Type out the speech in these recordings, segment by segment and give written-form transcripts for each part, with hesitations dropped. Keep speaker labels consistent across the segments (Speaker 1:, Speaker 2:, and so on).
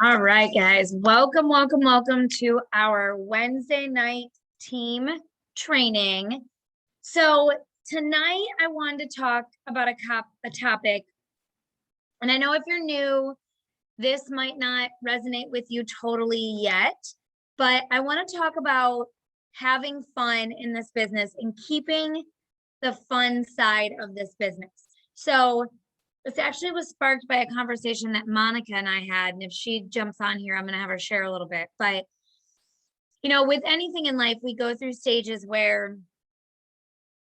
Speaker 1: All right, guys. Welcome to our Wednesday night team training. So tonight I wanted to talk about a topic. And I know if you're new, this might not resonate with you totally yet, but I want to talk about having fun in this business and keeping the fun side of this business. So this actually was sparked by a conversation that Monica and I had. And if she jumps on here, I'm going to have her share a little bit. But, with anything in life, we go through stages where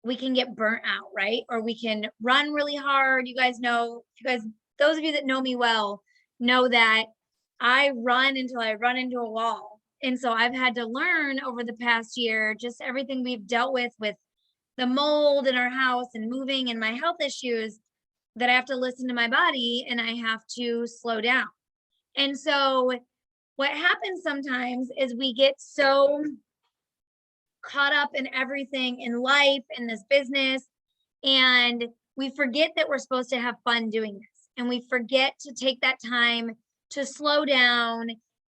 Speaker 1: we can get burnt out, right? Or we can run really hard. Those of you that know me well know that I run until I run into a wall. And so I've had to learn over the past year, just everything we've dealt with the mold in our house and moving and my health issues, that I have to listen to my body and I have to slow down. And so what happens sometimes is we get so caught up in everything in life, in this business, and we forget that we're supposed to have fun doing this. And we forget to take that time to slow down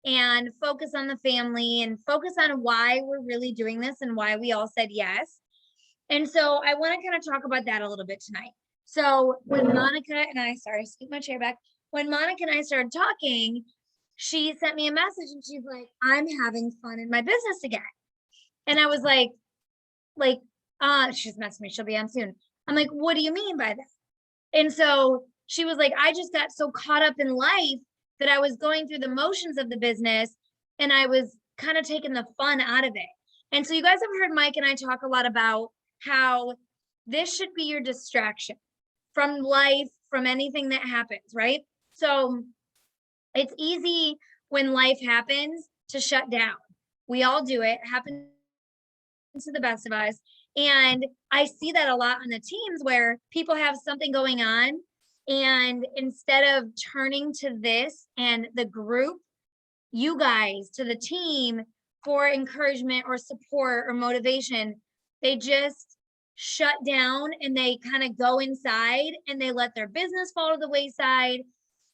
Speaker 1: and focus on the family and focus on why we're really doing this and why we all said yes. And so I want to kind of talk about that a little bit tonight. So when Monica and I, sorry, scoot my chair back. When Monica and I started talking, she sent me a message and she's like, I'm having fun in my business again. And I was like, she's messaging me, she'll be on soon. I'm like, what do you mean by that? And so she was like, I just got so caught up in life that I was going through the motions of the business and I was kind of taking the fun out of it. And so you guys have heard Mike and I talk a lot about how this should be your distraction from life, from anything that happens, right? So it's easy when life happens to shut down. We all do it. It happens to the best of us. And I see that a lot on the teams where people have something going on. And instead of turning to this and the group, you guys, to the team for encouragement or support or motivation, they just shut down and they kind of go inside and they let their business fall to the wayside.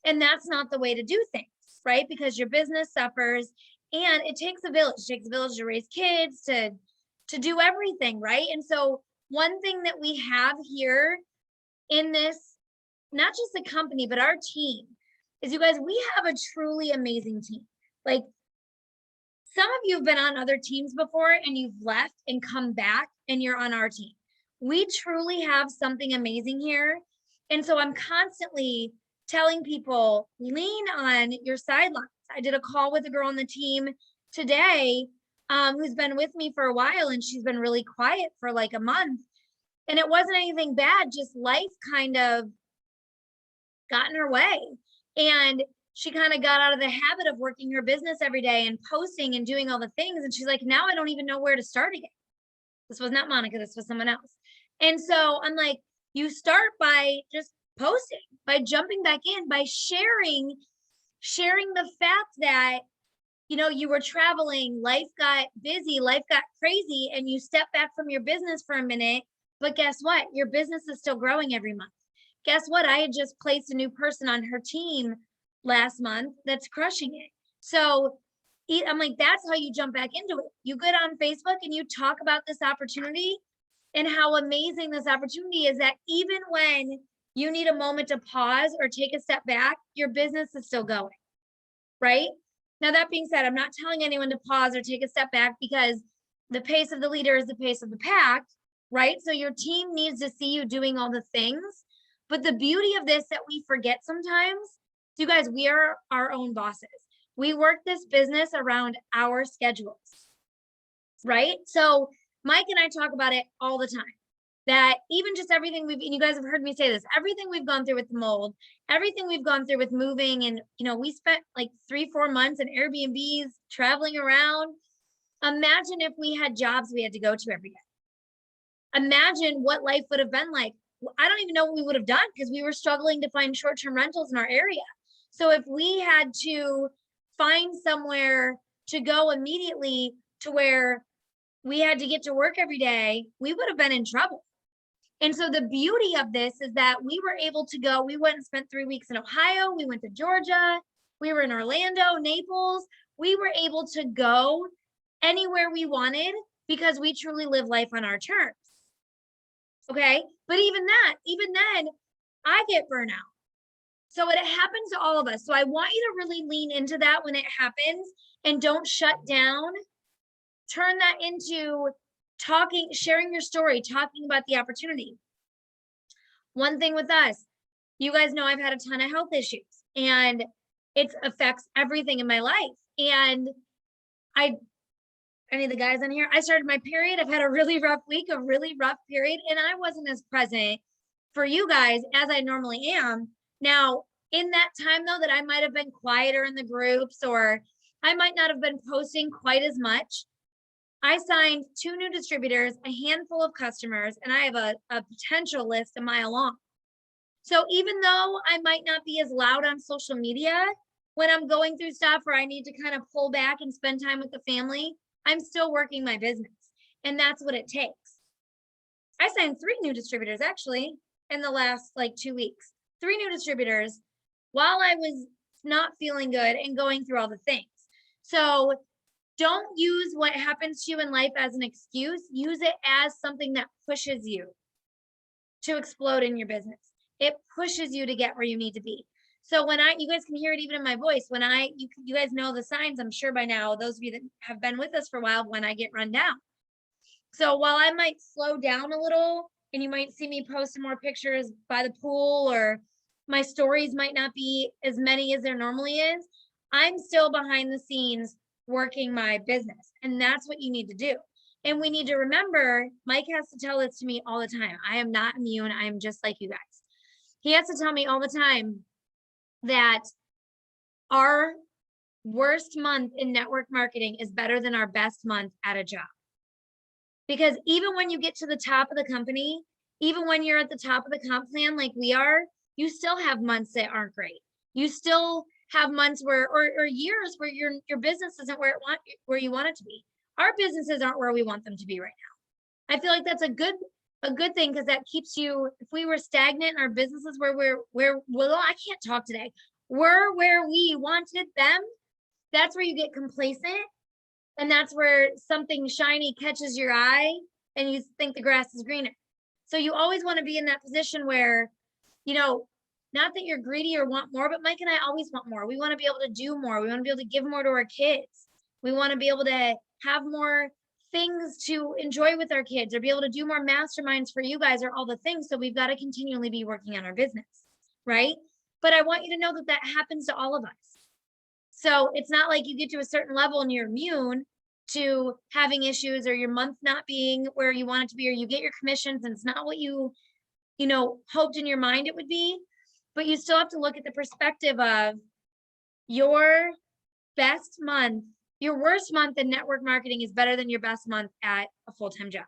Speaker 1: And that's not the way to do things, right? Because your business suffers and it takes a village. It takes a village to raise kids, to do everything, right? And so one thing that we have here in this, not just the company, but our team, is you guys, we have a truly amazing team. Like, some of you have been on other teams before and you've left and come back and you're on our team. We truly have something amazing here. And so I'm constantly telling people, lean on your sidelines. I did a call with a girl on the team today who's been with me for a while, and she's been really quiet for like a month. And it wasn't anything bad, just life kind of got in her way. And she kind of got out of the habit of working her business every day and posting and doing all the things. And she's like, now I don't even know where to start again. This was not Monica, this was someone else. And so I'm like, you start by just posting, by jumping back in, by sharing the fact that, you were traveling, life got busy, life got crazy, and you step back from your business for a minute. But guess what? Your business is still growing every month. Guess what? I had just placed a new person on her team last month that's crushing it. So I'm like, that's how you jump back into it. You get on Facebook and you talk about this opportunity and how amazing this opportunity is, that even when you need a moment to pause or take a step back, your business is still going, right? Now, that being said, I'm not telling anyone to pause or take a step back, because the pace of the leader is the pace of the pack, right? So your team needs to see you doing all the things. But the beauty of this that we forget sometimes, you guys, we are our own bosses. We work this business around our schedules, right? So Mike and I talk about it all the time, that even just everything and you guys have heard me say this, everything we've gone through with the mold, everything we've gone through with moving, and, we spent like 3-4 months in Airbnbs traveling around. Imagine if we had jobs we had to go to every day. Imagine what life would have been like. I don't even know what we would have done, because we were struggling to find short-term rentals in our area. So if we had to find somewhere to go immediately to where we had to get to work every day, we would have been in trouble. And so the beauty of this is that we were able to go. We went and spent 3 weeks in Ohio. We went to Georgia. We were in Orlando, Naples. We were able to go anywhere we wanted because we truly live life on our terms. Okay. But even then, I get burnout. So it happens to all of us. So I want you to really lean into that when it happens and don't shut down. Turn that into talking, sharing your story, talking about the opportunity. One thing with us, you guys know I've had a ton of health issues and it affects everything in my life. And any of the guys on here, I started my period. I've had a really rough week, a really rough period, and I wasn't as present for you guys as I normally am. Now, in that time though, that I might have been quieter in the groups, or I might not have been posting quite as much, I signed 2 new distributors, a handful of customers, and I have a potential list a mile long. So even though I might not be as loud on social media when I'm going through stuff or I need to kind of pull back and spend time with the family, I'm still working my business. And that's what it takes. I signed 3 new distributors actually in the last like 2 weeks. 3 new distributors while I was not feeling good and going through all the things. So don't use what happens to you in life as an excuse. Use it as something that pushes you to explode in your business. It pushes you to get where you need to be. So when you guys can hear it even in my voice, when you guys know the signs, I'm sure by now, those of you that have been with us for a while, when I get run down. So while I might slow down a little and you might see me post more pictures by the pool, or my stories might not be as many as there normally is, I'm still behind the scenes working my business. And that's what you need to do. And we need to remember, Mike has to tell this to me all the time. I am not immune. I am just like you guys. He has to tell me all the time that our worst month in network marketing is better than our best month at a job. Because even when you get to the top of the company, even when you're at the top of the comp plan like we are, you still have months that aren't great. You still have months where, or years where your business isn't where you want it to be. Our businesses aren't where we want them to be right now. I feel like that's a good thing, because that keeps you, if we were stagnant in our businesses where well, I can't talk today, we're where we wanted them, that's where you get complacent, and that's where something shiny catches your eye and you think the grass is greener. So you always want to be in that position where, not that you're greedy or want more, but Mike and I always want more. We want to be able to do more. We want to be able to give more to our kids. We want to be able to have more things to enjoy with our kids, or be able to do more masterminds for you guys, or all the things. So we've got to continually be working on our business, right? But I want you to know that that happens to all of us. So it's not like you get to a certain level and you're immune to having issues, or your month not being where you want it to be, or you get your commissions and it's not what you hoped in your mind it would be. But you still have to look at the perspective of your best month. Your worst month in network marketing is better than your best month at a full-time job,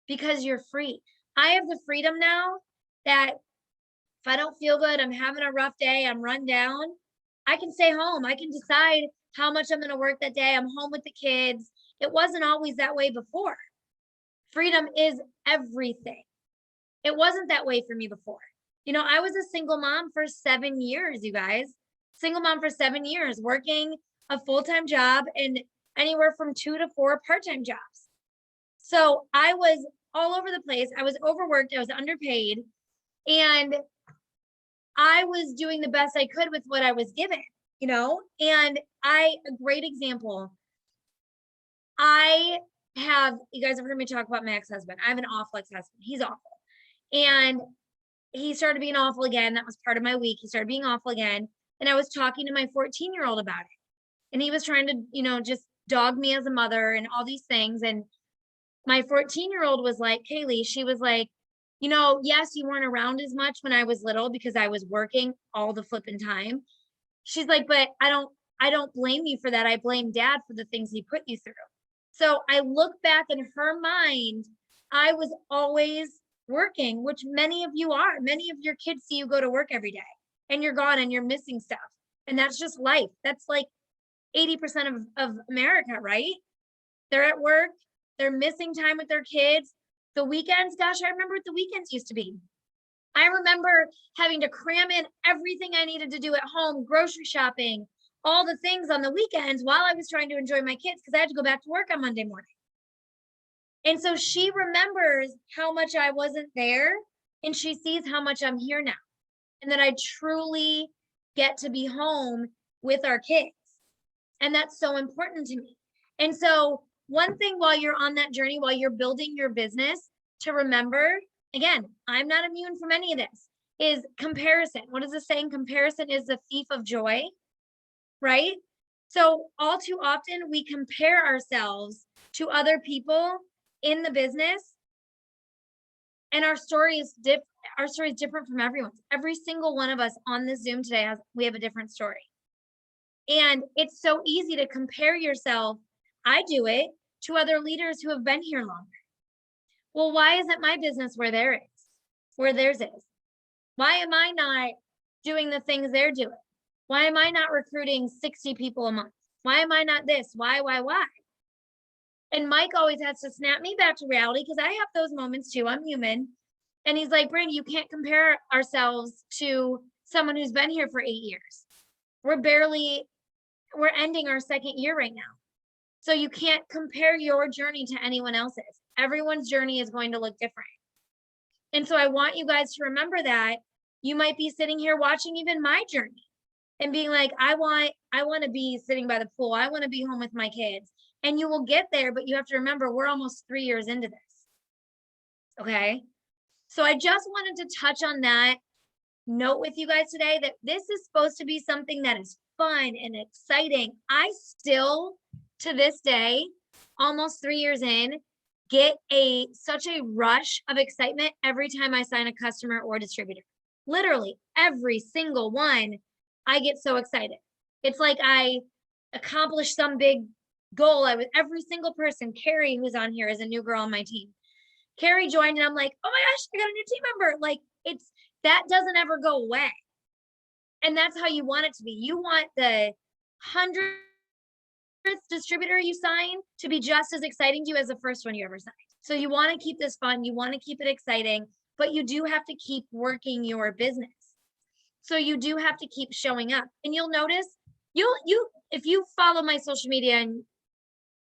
Speaker 1: because you're free. I have the freedom now that if I don't feel good, I'm having a rough day, I'm run down, I can stay home. I can decide how much I'm going to work that day. I'm home with the kids. It wasn't always that way before. Freedom is everything. It wasn't that way for me before. I was a single mom for 7 years, you guys. Single mom for 7 years, working a full-time job and anywhere from 2 to 4 part-time jobs. So I was all over the place. I was overworked. I was underpaid. And I was doing the best I could with what I was given, and a great example. You guys have heard me talk about my ex-husband. I have an awful ex-husband. He's awful. And he started being awful again. That was part of my week. He started being awful again. And I was talking to my 14-year-old about it. And he was trying to, just dog me as a mother and all these things. And my 14-year-old was like, Kaylee, she was like, yes, you weren't around as much when I was little because I was working all the flipping time. She's like, but I don't blame you for that. I blame Dad for the things he put you through. So I look back in her mind, I was always working, which many of you are. Many of your kids see you go to work every day and you're gone and you're missing stuff. And that's just life. That's like 80% of America, right? They're at work. They're missing time with their kids. The weekends, gosh, I remember what the weekends used to be. I remember having to cram in everything I needed to do at home, grocery shopping, all the things on the weekends while I was trying to enjoy my kids because I had to go back to work on Monday morning. And so she remembers how much I wasn't there, and she sees how much I'm here now, and that I truly get to be home with our kids. And that's so important to me. And so one thing while you're on that journey, while you're building your business, to remember, again, I'm not immune from any of this, is comparison. What is the saying? Comparison is the thief of joy, right? So all too often we compare ourselves to other people in the business, and our story is different from everyone's. Every single one of us on this Zoom today we have a different story. And it's so easy to compare yourself. I do it to other leaders who have been here longer. Well, why isn't my business where theirs is? Why am I not doing the things they're doing? Why am I not recruiting 60 people a month? Why am I not this? Why? And Mike always has to snap me back to reality because I have those moments too. I'm human. And he's like, Brandy, you can't compare ourselves to someone who's been here for 8 years. We're ending our second year right now. So you can't compare your journey to anyone else's. Everyone's journey is going to look different. And so I want you guys to remember that. You might be sitting here watching even my journey and being like, I want to be sitting by the pool. I want to be home with my kids. And you will get there, but you have to remember we're almost 3 years into this. Okay. So I just wanted to touch on that note with you guys today, that this is supposed to be something that is fun and exciting. I still, to this day, almost 3 years in, get such a rush of excitement every time I sign a customer or distributor. Literally every single one, I get so excited. It's like I accomplished some big goal. Every single person. Carrie, who's on here, is a new girl on my team. Carrie joined and I'm like, oh my gosh, I got a new team member. Like, that doesn't ever go away. And that's how you want it to be. You want the 100th distributor you sign to be just as exciting to you as the first one you ever signed. So you want to keep this fun. You want to keep it exciting, but you do have to keep working your business. So you do have to keep showing up. And you'll notice, if you follow my social media and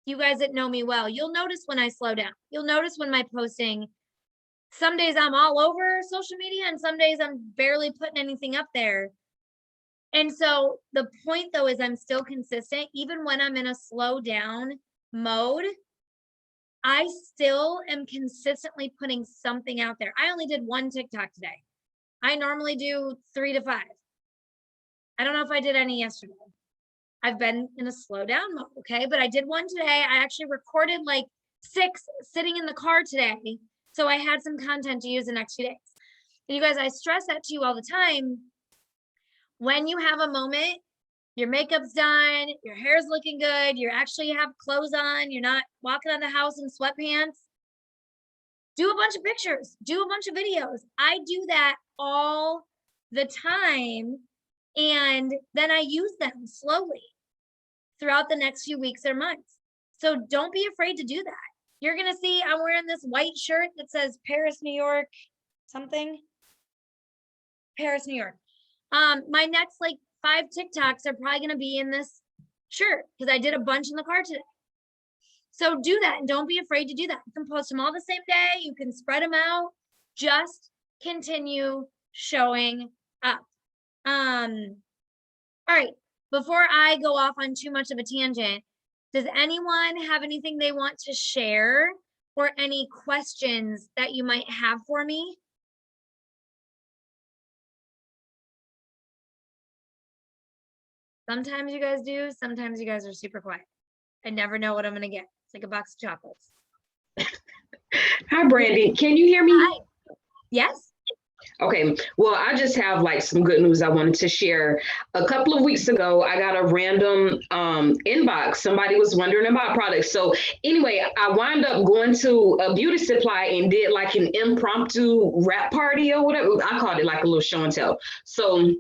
Speaker 1: you guys that know me well, you'll notice when I slow down. You'll notice when my posting, some days I'm all over social media and some days I'm barely putting anything up there. And so the point though is I'm still consistent. Even when I'm in a slow down mode, I still am consistently putting something out there. I only did one TikTok today. I normally do 3 to 5. I don't know if I did any yesterday. I've been in a slow down mode, okay? But I did one today. I actually recorded like 6 sitting in the car today. So I had some content to use the next few days. And you guys, I stress that to you all the time. When you have a moment, your makeup's done, your hair's looking good, you actually have clothes on, you're not walking out of the house in sweatpants, do a bunch of pictures, do a bunch of videos. I do that all the time. And then I use them slowly throughout the next few weeks or months. So don't be afraid to do that. You're going to see I'm wearing this white shirt that says Paris, New York, something. Paris, New York. My next like 5 TikToks are probably going to be in this shirt because I did a bunch in the car today. So do that and don't be afraid to do that. You can post them all the same day. You can spread them out. Just continue showing up. All right. Before I go off on too much of a tangent, does anyone have anything they want to share or any questions that you might have for me? Sometimes you guys do. Sometimes you guys are super quiet. I never know what I'm going to get. It's like a box of chocolates.
Speaker 2: Hi, Brandy. Can you hear me?
Speaker 1: Hi. Yes.
Speaker 2: Okay. Well, I just have like some good news I wanted to share. A couple of weeks ago, I got a random inbox. Somebody was wondering about products. So anyway, I wound up going to a beauty supply and did like an impromptu rap party or whatever. I called it like a little show and tell. So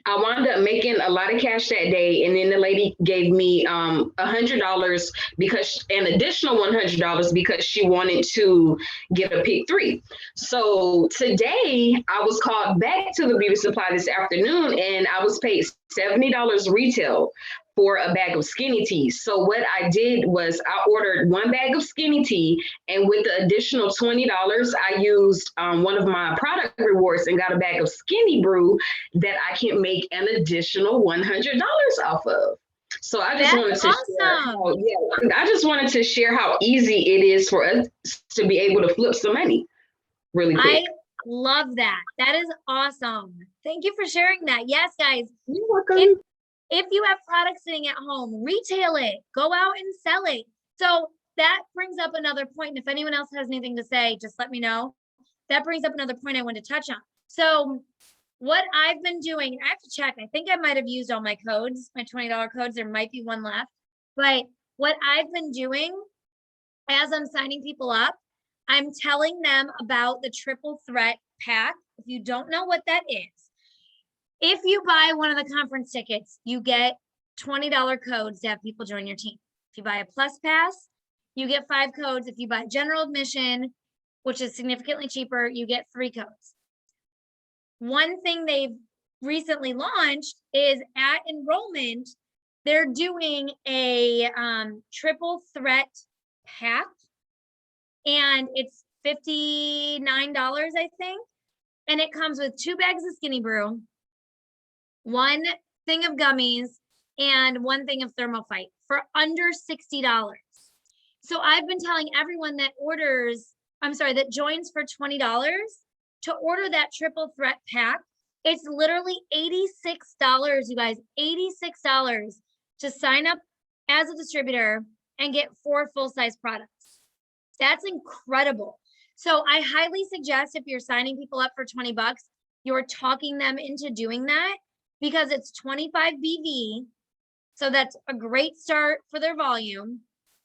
Speaker 2: I wound up making a lot of cash that day, and then the lady gave me $100 because an additional $100 because she wanted to get a pick three. So today I was called back to the beauty supply this afternoon, and I was paid $70 retail for a bag of skinny tea. So what I did was I ordered one bag of skinny tea, and with the additional $20, I used one of my product rewards and got a bag of skinny brew that I can make an additional $100 off of. So I just
Speaker 1: That's
Speaker 2: wanted to share
Speaker 1: awesome.
Speaker 2: how, yeah, I just wanted to share how easy it is for us to be able to flip some money really quick.
Speaker 1: I love that. That is awesome. Thank you for sharing that. Yes, guys.
Speaker 2: You're welcome.
Speaker 1: If you have products sitting at home, retail it, go out and sell it. So that brings up another point. And if anyone else has anything to say, just let me know. That brings up another point I wanted to touch on. So what I've been doing, I have to check. I think I might have used all my codes, my $20 codes. There might be one left. But what I've been doing as I'm signing people up, I'm telling them about the triple threat pack. If you don't know what that is, if you buy one of the conference tickets, you get $20 codes to have people join your team. If you buy a plus pass, you get 5 codes. If you buy general admission, which is significantly cheaper, you get 3 codes. One thing they've recently launched is at enrollment, they're doing a triple threat pack, and it's $59, I think. And it comes with 2 bags of Skinny Brew, 1 thing of gummies, and 1 thing of Thermofite for under $60. So I've been telling everyone that that joins for $20 to order that triple threat pack. It's literally $86, you guys, $86 to sign up as a distributor and get 4 full-size products. That's incredible. So I highly suggest if you're signing people up for 20 bucks, you're talking them into doing that, because it's 25 BV. So that's a great start for their volume,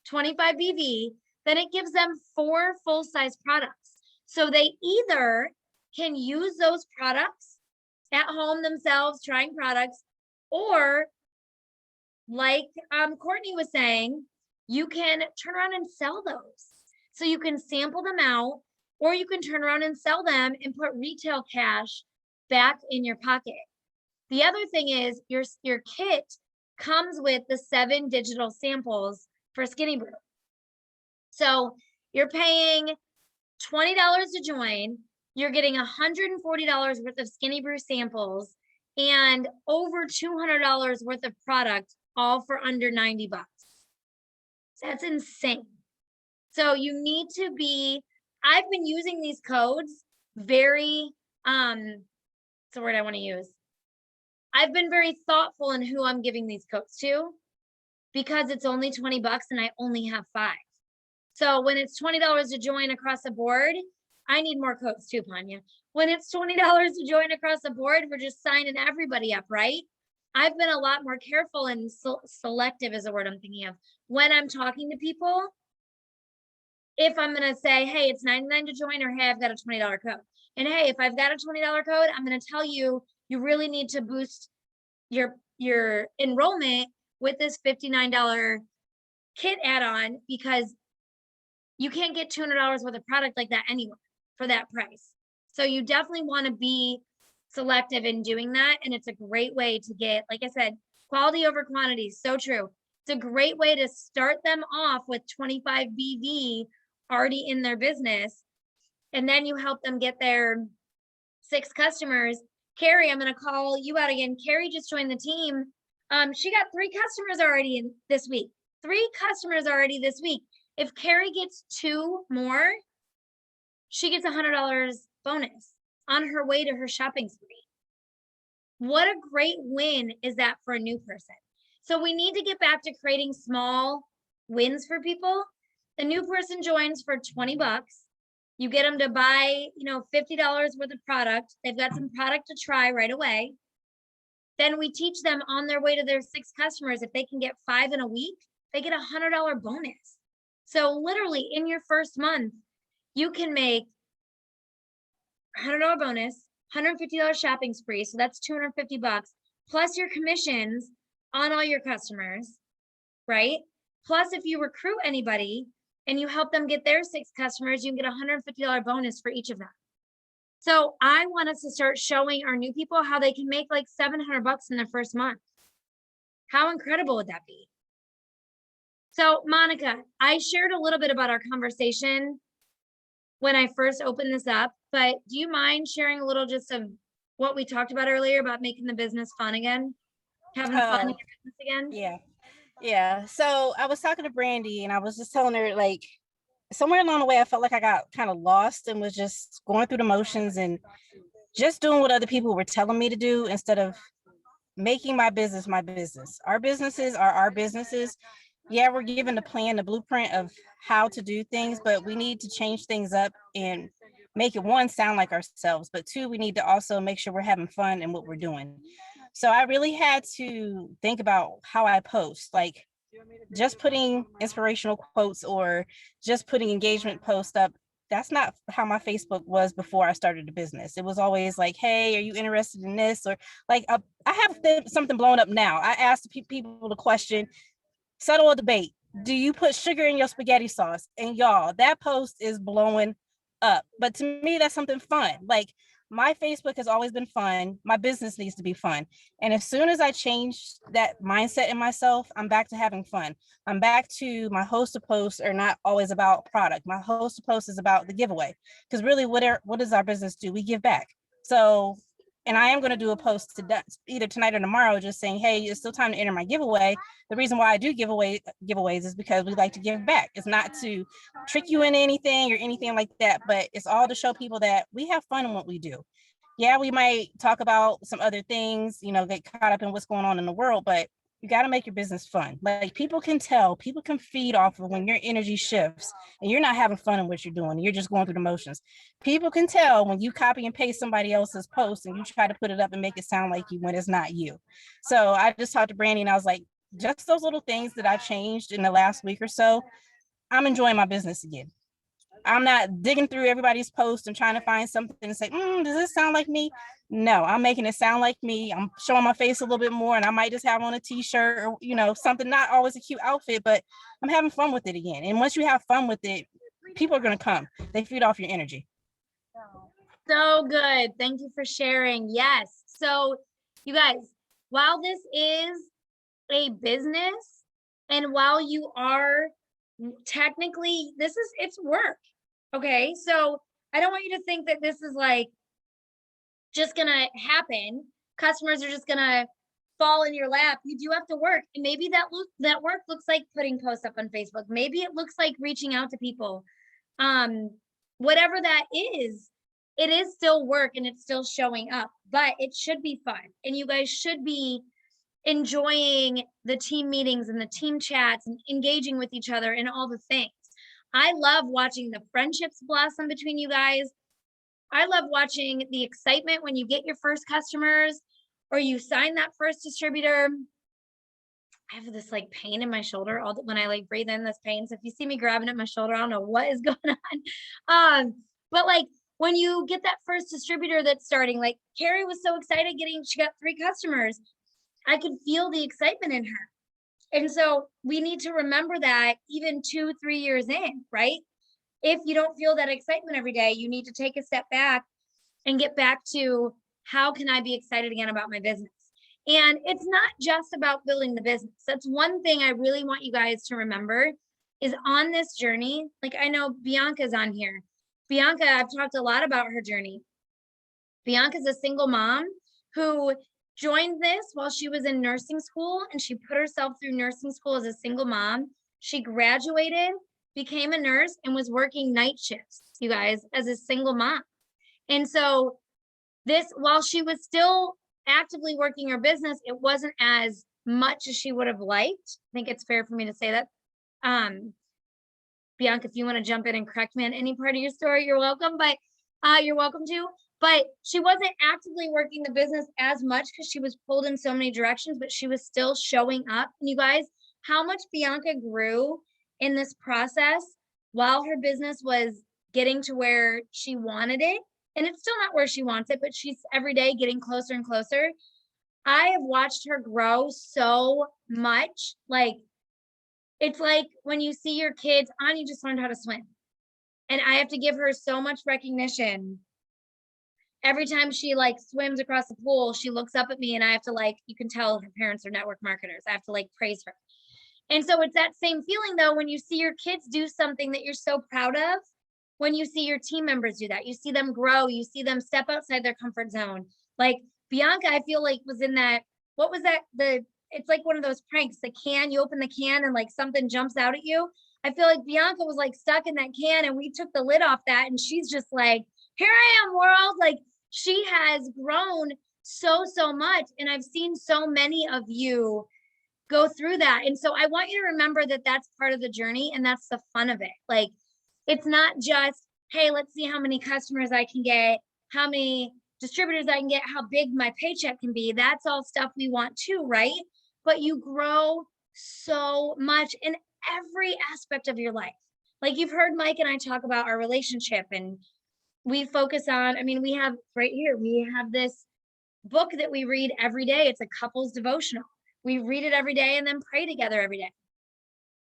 Speaker 1: 25 BV. Then it gives them 4 full-size products. So they either can use those products at home themselves, trying products, or like Courtney was saying, you can turn around and sell those. So you can sample them out, or you can turn around and sell them and put retail cash back in your pocket. The other thing is your kit comes with the 7 digital samples for Skinny Brew. So you're paying $20 to join. You're getting $140 worth of Skinny Brew samples and over $200 worth of product, all for under 90 bucks. That's insane. So you need to be, I've been using these codes very, what's the word I want to use? I've been very thoughtful in who I'm giving these codes to, because it's only 20 bucks and I only have 5. So when it's $20 to join across the board, I need more codes too, Panya. When it's $20 to join across the board, we're just signing everybody up, right? I've been a lot more careful and selective is the word I'm thinking of. When I'm talking to people, if I'm going to say, hey, it's $99 to join, or hey, I've got a $20 code. And hey, if I've got a $20 code, I'm going to tell you, you really need to boost your enrollment with this $59 kit add-on, because you can't get $200 worth of product like that anywhere for that price. So you definitely want to be selective in doing that. And it's a great way to get, like I said, quality over quantity. So true. It's a great way to start them off with 25 BV already in their business. And then you help them get their 6 customers. Carrie, I'm going to call you out again. Carrie just joined the team. She got 3 customers already in this week. 3 customers already this week. If Carrie gets 2 more, she gets $100 bonus on her way to her shopping spree. What a great win is that for a new person? So we need to get back to creating small wins for people. The new person joins for 20 bucks. You get them to buy, $50 worth of product. They've got some product to try right away. Then we teach them on their way to their 6 customers. If they can get 5 in a week, they get $100 bonus. So literally in your first month, you can make $100 bonus, $150 shopping spree. So that's $250. plus your commissions on all your customers, right? Plus, if you recruit anybody and you help them get their 6 customers, you can get a $150 bonus for each of them. So I want us to start showing our new people how they can make like $700 in their first month. How incredible would that be? So Monica, I shared a little bit about our conversation when I first opened this up, but do you mind sharing a little just of what we talked about earlier about making the business fun again? Having fun in your business again?
Speaker 3: Yeah. Yeah. So I was talking to Brandy and I was just telling her, like, somewhere along the way, I felt like I got kind of lost and was just going through the motions and just doing what other people were telling me to do instead of making my business my business. Our businesses are our businesses. Yeah, we're given the plan, the blueprint of how to do things, but we need to change things up and make it, one, sound like ourselves, but two, we need to also make sure we're having fun in what we're doing. So I really had to think about how I post, like just putting inspirational quotes or just putting engagement posts up. That's not how my Facebook was before I started the business. It was always like, hey, are you interested in this? Or like, I have something blown up now. I asked people the question, settle a debate. Do you put sugar in your spaghetti sauce? And y'all, that post is blowing up. But to me, that's something fun. Like, my Facebook has always been fun. My business needs to be fun. And as soon as I change that mindset in myself, I'm back to having fun. I'm back to my host of posts are not always about product. My host of posts is about the giveaway. Because really, what does our business do? We give back. So, and I am going to do a post either tonight or tomorrow, just saying, hey, it's still time to enter my giveaway. The reason why I do giveaways is because we like to give back. It's not to trick you into anything or anything like that, but it's all to show people that we have fun in what we do. Yeah, we might talk about some other things, get caught up in what's going on in the world, but you got to make your business fun. Like, people can tell, people can feed off of when your energy shifts and you're not having fun in what you're doing. You're just going through the motions. People can tell when you copy and paste somebody else's post and you try to put it up and make it sound like you when it's not you. So I just talked to Brandy and I was like, just those little things that I changed in the last week or so, I'm enjoying my business again. I'm not digging through everybody's posts and trying to find something and say, does this sound like me? No, I'm making it sound like me. I'm showing my face a little bit more and I might just have on a t-shirt or, something, not always a cute outfit, but I'm having fun with it again. And once you have fun with it, people are going to come. They feed off your energy.
Speaker 1: So good. Thank you for sharing. Yes. So you guys, while this is a business and while you are technically, it's work. Okay. So I don't want you to think that this is like just gonna happen. Customers are just gonna fall in your lap. You do have to work. And maybe that work looks like putting posts up on Facebook. Maybe it looks like reaching out to people. Whatever that is, it is still work and it's still showing up, but it should be fun. And you guys should be enjoying the team meetings and the team chats and engaging with each other and all the things. I love watching the friendships blossom between you guys. I love watching the excitement when you get your first customers or you sign that first distributor. I have this like pain in my shoulder when I like breathe in this pain. So if you see me grabbing at my shoulder, I don't know what is going on. But like when you get that first distributor that's starting, like Carrie was so excited she got 3 customers. I could feel the excitement in her. And so we need to remember that even 2-3 years in, right? If you don't feel that excitement every day, you need to take a step back and get back to how can I be excited again about my business? And it's not just about building the business. That's one thing I really want you guys to remember is on this journey. Like I know Bianca's on here. Bianca, I've talked a lot about her journey. Bianca's a single mom who joined this while she was in nursing school, and she put herself through nursing school as a single mom. She graduated, became a nurse, and was working night shifts, you guys, as a single mom. And so while she was still actively working her business, it wasn't as much as she would have liked. I think it's fair for me to say that. Bianca, if you want to jump in and correct me on any part of your story, you're welcome, but you're welcome to. But she wasn't actively working the business as much because she was pulled in so many directions, but she was still showing up. And you guys, how much Bianca grew in this process while her business was getting to where she wanted it. And it's still not where she wants it, but she's every day getting closer and closer. I have watched her grow so much. Like, it's like when you see your kids, Anya just learned how to swim. And I have to give her so much recognition. Every time she like swims across the pool, she looks up at me and I have to like, you can tell her parents are network marketers. I have to like praise her. And so it's that same feeling though, when you see your kids do something that you're so proud of, when you see your team members do that, you see them grow, you see them step outside their comfort zone. Like Bianca, I feel like was in that, what was that? It's like one of those pranks, the can, you open the can and like something jumps out at you. I feel like Bianca was like stuck in that can and we took the lid off that and she's just like, here I am, world. Like she has grown so much. And I've seen so many of you go through that. And so I want you to remember that that's part of the journey and that's the fun of it. Like, it's not just, hey, let's see how many customers I can get, how many distributors I can get, how big my paycheck can be. That's all stuff we want too, right? But you grow so much in every aspect of your life. Like you've heard Mike and I talk about our relationship and we focus on, I mean, we have right here, we have this book that we read every day. It's a couples devotional. We read it every day and then pray together every day.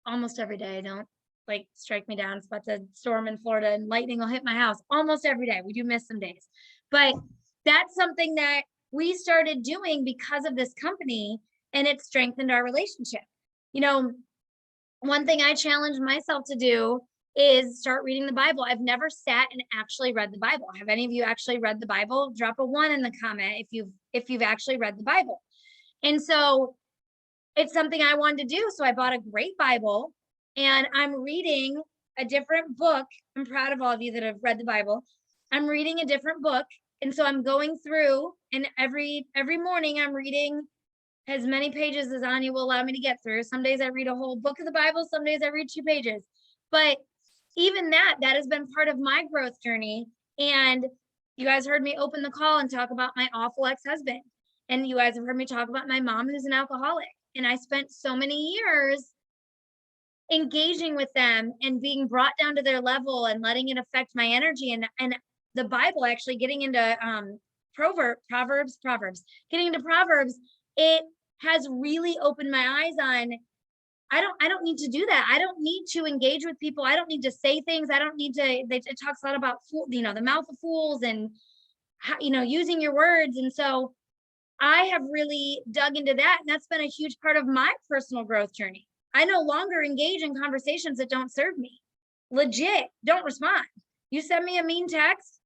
Speaker 1: Almost every day. Don't like strike me down. It's about to storm in Florida and lightning will hit my house almost every day. We do miss some days, but that's something that we started doing because of this company and it strengthened our relationship. You know, one thing I challenged myself to do is start reading the Bible. I've never sat and actually read the Bible. Have any of you actually read the Bible? Drop a 1 in the comment if you've actually read the Bible. And so it's something I wanted to do. So I bought a great Bible and I'm reading a different book. I'm proud of all of you that have read the Bible. I'm reading a different book. And so I'm going through and every morning I'm reading as many pages as Anya will allow me to get through. Some days I read a whole book of the Bible. Some days I read 2 pages. But even that has been part of my growth journey. And you guys heard me open the call and talk about my awful ex-husband. And you guys have heard me talk about my mom who's an alcoholic. And I spent so many years engaging with them and being brought down to their level and letting it affect my energy. And the Bible, actually getting into Proverbs, getting into Proverbs, it has really opened my eyes on, I don't need to do that. I don't need to engage with people. I don't need to say things. I don't need to, it talks a lot about, the mouth of fools and, how, using your words. And so I have really dug into that. And that's been a huge part of my personal growth journey. I no longer engage in conversations that don't serve me. Legit, don't respond. You send me a mean text,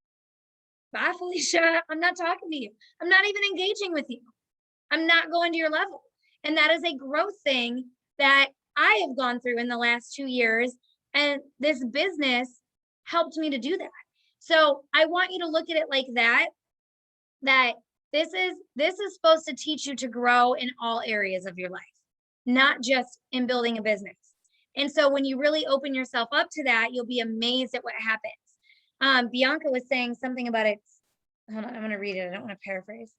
Speaker 1: bye, Felicia. I'm not talking to you. I'm not even engaging with you. I'm not going to your level. And that is a growth thing that I have gone through in the last 2 years. And this business helped me to do that. So I want you to look at it like that this is supposed to teach you to grow in all areas of your life, not just in building a business. And so when you really open yourself up to that, you'll be amazed at what happens. Bianca was saying something about it. Hold on, I'm going to read it. I don't want to paraphrase.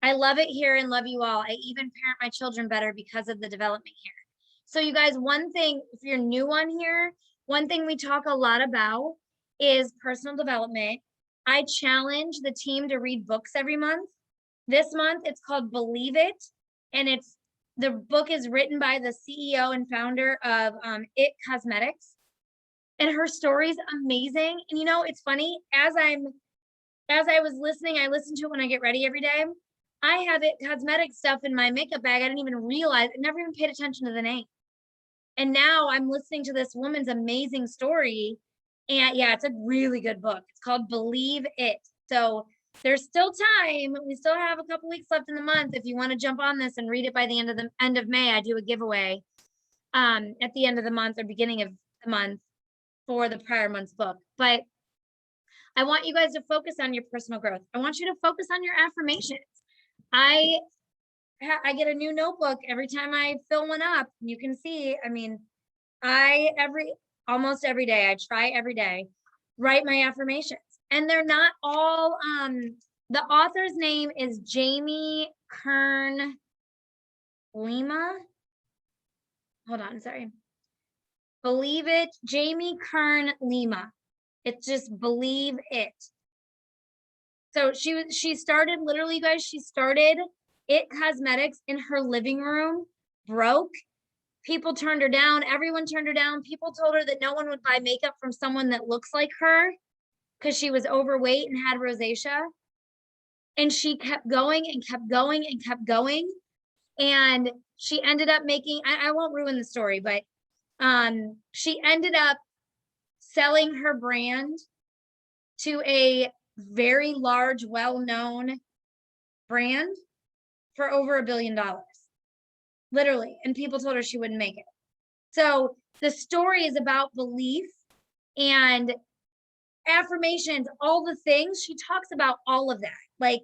Speaker 1: I love it here and love you all. I even parent my children better because of the development here. So you guys, one thing, if you're new on here, one thing we talk a lot about is personal development. I challenge the team to read books every month. This month, it's called Believe It. And the book is written by the CEO and founder of It Cosmetics. And her story's amazing. And it's funny, as I was listening, I listen to it when I get ready every day. I have It Cosmetic stuff in my makeup bag. I didn't even realize, I never even paid attention to the name. And now I'm listening to this woman's amazing story. And yeah, it's a really good book. It's called Believe It. So there's still time. We still have a couple weeks left in the month. If you want to jump on this and read it by the end of May, I do a giveaway at the end of the month or beginning of the month for the prior month's book. But I want you guys to focus on your personal growth. I want you to focus on your affirmations. I get a new notebook every time I fill one up. You can see, I mean, almost every day, I try every day, write my affirmations. And they're not all, the author's name is Jamie Kern Lima. Hold on, sorry. Believe It, Jamie Kern Lima. It's just Believe It. So she started, literally, you guys, she started It Cosmetics in her living room, broke. People turned her down. Everyone turned her down. People told her that no one would buy makeup from someone that looks like her because she was overweight and had rosacea. And she kept going and kept going and kept going. And she ended up making, I won't ruin the story, but she ended up selling her brand to a very large, well-known brand for over $1 billion, literally. And people told her she wouldn't make it. So the story is about belief and affirmations, all the things. She talks about all of that, like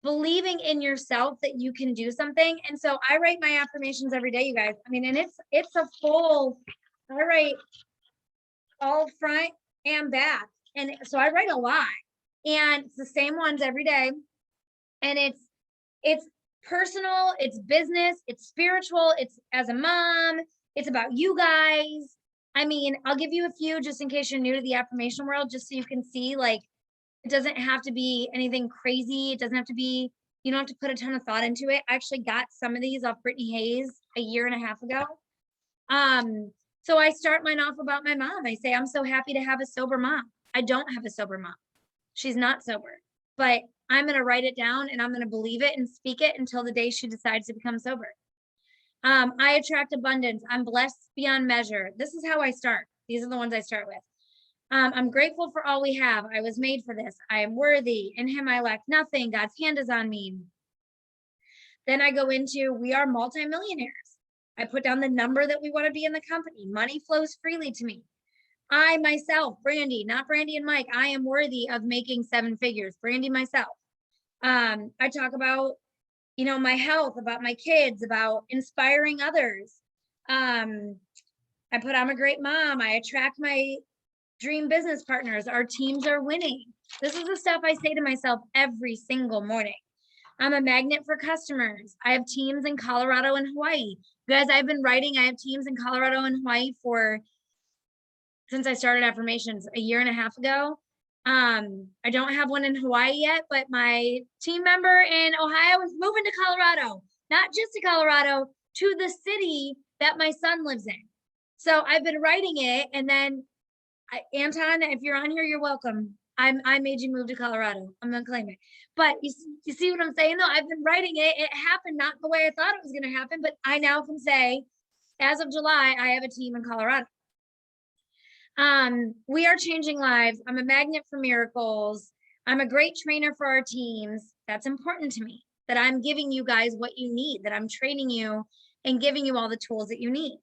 Speaker 1: believing in yourself that you can do something. And so I write my affirmations every day, you guys. I mean, and it's a full, I write all front and back. And so I write a lot, and it's the same ones every day. And it's personal, it's business, it's spiritual, it's as a mom, it's about you guys. I mean, I'll give you a few just in case you're new to the affirmation world, just so you can see, like, it doesn't have to be anything crazy. It doesn't have to be, you don't have to put a ton of thought into it. I actually got some of these off Brittany Hayes a year and a half ago. So I start mine off about my mom. I say, I'm so happy to have a sober mom. I don't have a sober mom. She's not sober, but I'm going to write it down and I'm going to believe it and speak it until the day she decides to become sober. I attract abundance. I'm blessed beyond measure. This is how I start. These are the ones I start with. I'm grateful for all we have. I was made for this. I am worthy. In him, I lack nothing. God's hand is on me. Then I go into, we are multimillionaires. I put down the number that we want to be in the company. Money flows freely to me. I myself, Brandy, not Brandy and Mike, I am worthy of making 7 figures. Brandy myself. I talk about, you know, my health, about my kids, about inspiring others. I put, I'm a great mom. I attract my dream business partners. Our teams are winning. This is the stuff I say to myself every single morning. I'm a magnet for customers. I have teams in Colorado and Hawaii. Guys, I've been writing, I have teams in Colorado and Hawaii since I started affirmations a year and a half ago. I don't have one in Hawaii yet, but my team member in Ohio is moving to Colorado, not just to Colorado, to the city that my son lives in. So I've been writing it, and then Anton, if you're on here, you're welcome. I made you move to Colorado. I'm gonna claim it. But you see what I'm saying though? I've been writing it. It happened not the way I thought it was gonna happen, but I now can say, as of July, I have a team in Colorado. We are changing lives. I'm a magnet for miracles. I'm a great trainer for our teams. That's important to me, that I'm giving you guys what you need, that I'm training you and giving you all the tools that you need.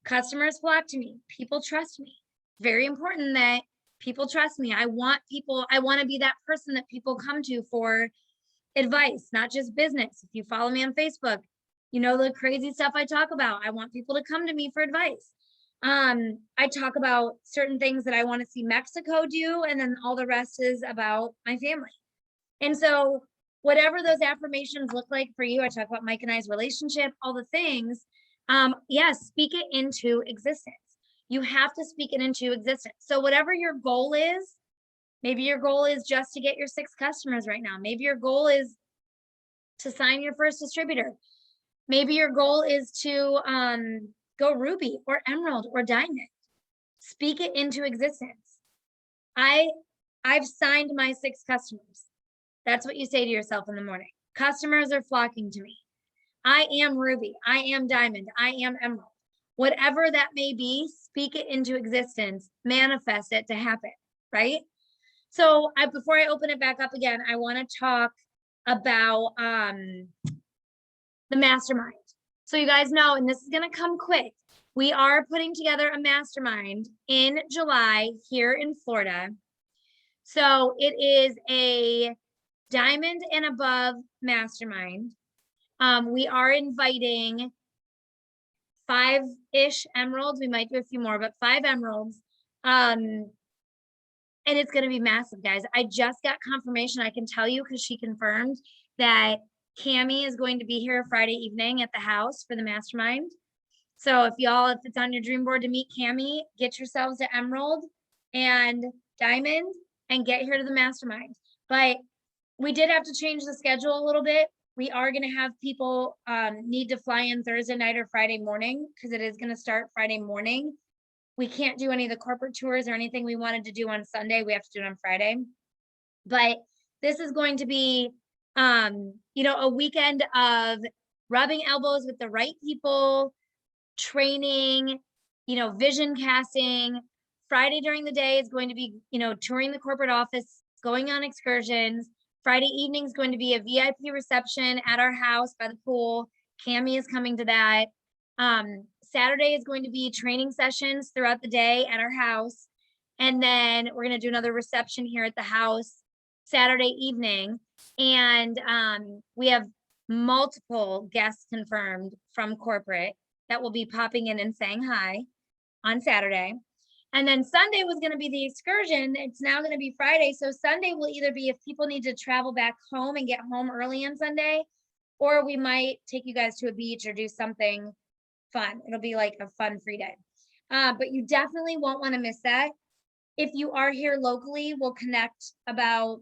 Speaker 1: Customers flock to me. People trust me. Very important that people trust me. I want to be that person that people come to for advice, not just business. If you follow me on Facebook, you know the crazy stuff I talk about. I want people to come to me for advice. I talk about certain things that I want to see Mexico do, and then all the rest is about my family. And so whatever those affirmations look like for you, I talk about Mike and I's relationship, all the things. Yes, speak it into existence. You have to speak it into existence. So whatever your goal is, maybe your goal is just to get your 6 customers right now. Maybe your goal is to sign your first distributor. Maybe your goal is to go ruby or emerald or diamond. Speak it into existence. I've signed my 6 customers. That's what you say to yourself in the morning. Customers are flocking to me. I am ruby. I am diamond. I am emerald. Whatever that may be, speak it into existence, manifest it to happen, right? So before I open it back up again, I want to talk about the mastermind. So you guys know, and this is going to come quick, we are putting together a mastermind in July here in Florida. So it is a diamond and above mastermind. We are inviting 5-ish emeralds. We might do a few more, but 5 emeralds. And it's going to be massive, guys. I just got confirmation. I can tell you because she confirmed that Cammie is going to be here Friday evening at the house for the mastermind. So if it's on your dream board to meet Cammie, get yourselves to emerald and diamond and get here to the mastermind. But we did have to change the schedule a little bit. We are going to have people need to fly in Thursday night or Friday morning because it is going to start Friday morning. We can't do any of the corporate tours or anything we wanted to do on Sunday. We have to do it on Friday. But this is going to be, a weekend of rubbing elbows with the right people, training, vision casting. Friday during the day is going to be, touring the corporate office, going on excursions. Friday evening is going to be a VIP reception at our house by the pool. Cami is coming to that. Saturday is going to be training sessions throughout the day at our house. And then we're going to do another reception here at the house Saturday evening. And we have multiple guests confirmed from corporate that will be popping in and saying hi on Saturday. And then Sunday was going to be the excursion. It's now going to be Friday. So Sunday will either be if people need to travel back home and get home early on Sunday, or we might take you guys to a beach or do something fun. It'll be like a fun free day. But you definitely won't want to miss that. If you are here locally, we'll connect about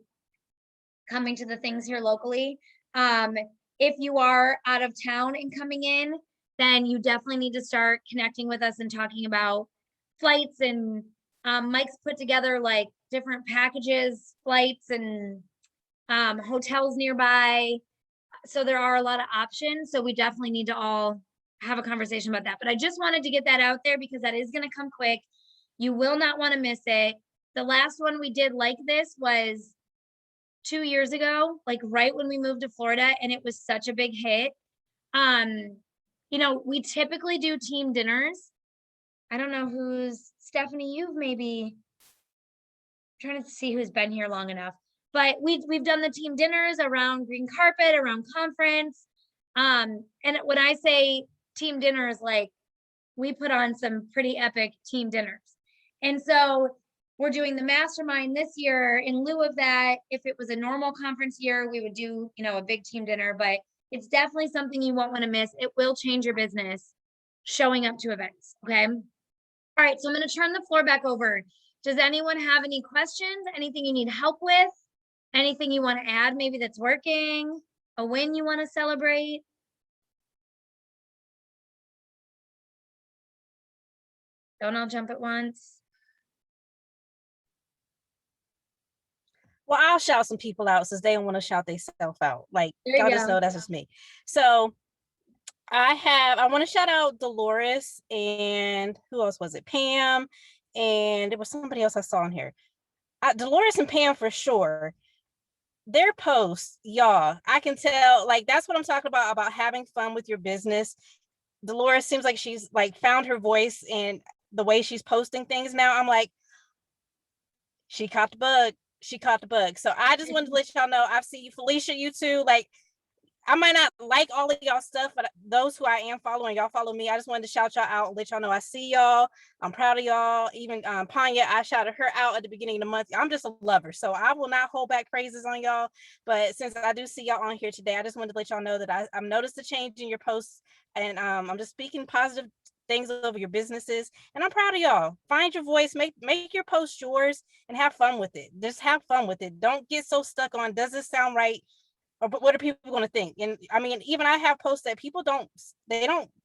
Speaker 1: coming to the things here locally. If you are out of town and coming in, then you definitely need to start connecting with us and talking about flights. And Mike's put together like different packages, flights, and hotels nearby. So there are a lot of options. So we definitely need to all have a conversation about that. But I just wanted to get that out there because that is going to come quick. You will not want to miss it. The last one we did like this was 2 years ago, like right when we moved to Florida, and it was such a big hit. We typically do team dinners. I don't know who's Stephanie, you've maybe trying to see who's been here long enough, but we've done the team dinners around green carpet, around conference. And when I say team dinners, like we put on some pretty epic team dinners. And so we're doing the mastermind this year in lieu of that. If it was a normal conference year, we would do, a big team dinner, but it's definitely something you won't want to miss. It will change your business showing up to events. Okay. All right. So I'm going to turn the floor back over. Does anyone have any questions? Anything you need help with? Anything you want to add? Maybe that's working, a win you want to celebrate? Don't all jump at once.
Speaker 3: Well, I'll shout some people out since they don't want to shout themselves out. Like, y'all just
Speaker 1: go.
Speaker 3: know that's just me. So I want to shout out Dolores and who else was it? Pam. And there was somebody else I saw in here. Dolores and Pam for sure. Their posts, y'all, I can tell, like, that's what I'm talking about having fun with your business. Dolores seems like she's like found her voice and the way she's posting things now. I'm like, she caught the bug. She caught the bug. So I just wanted to let y'all know, I've seen you, Felicia, you too. Like, I might not like all of y'all stuff, but those who I am following, y'all follow me. I just wanted to shout y'all out and let y'all know I see y'all. I'm proud of y'all. Even Panya, I shouted her out at the beginning of the month. I'm just a lover, so I will not hold back praises on y'all. But since I do see y'all on here today, I just wanted to let y'all know that I've noticed a change in your posts, and I'm just speaking positive things over your businesses, and I'm proud of y'all. Find your voice, make your post yours, and have fun with it. Just have fun with it. Don't get so stuck on, does this sound right? Or what are people going to think? And I mean, even I have posts that people don't